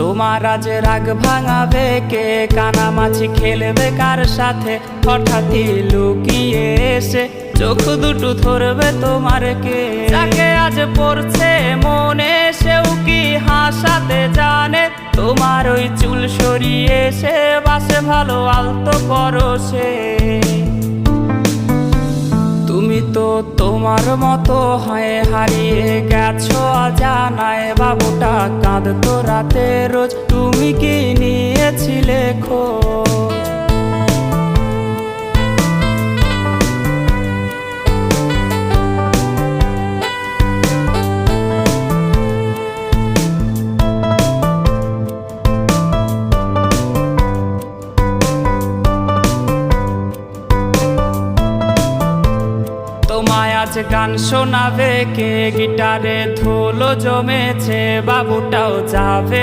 তোমার আজ রাগ ভাঙাবে কে, কানামাছি খেলবে কার সাথে, হঠাৎই লুকিয়ে এসে চোখ দুটো ধরবে তোমার কে। যাকে আজ পড়ছে মনে সেও কি হাসাতে জানে, তোমার ওই চুল সরিয়ে সে বাসে ভালো আলতো পরশে। তুমি তো তোমার মতো হয়ে হারিয়ে গেছো অজানায়, বাবুটা কাঁদতো রাতে রোজ, তুমি কি নিয়েছিলে খোঁজ? তোমায় আজ গান শোনাবে কে, গিটারে ধুলো জমেছে, বাবুটাও যাবে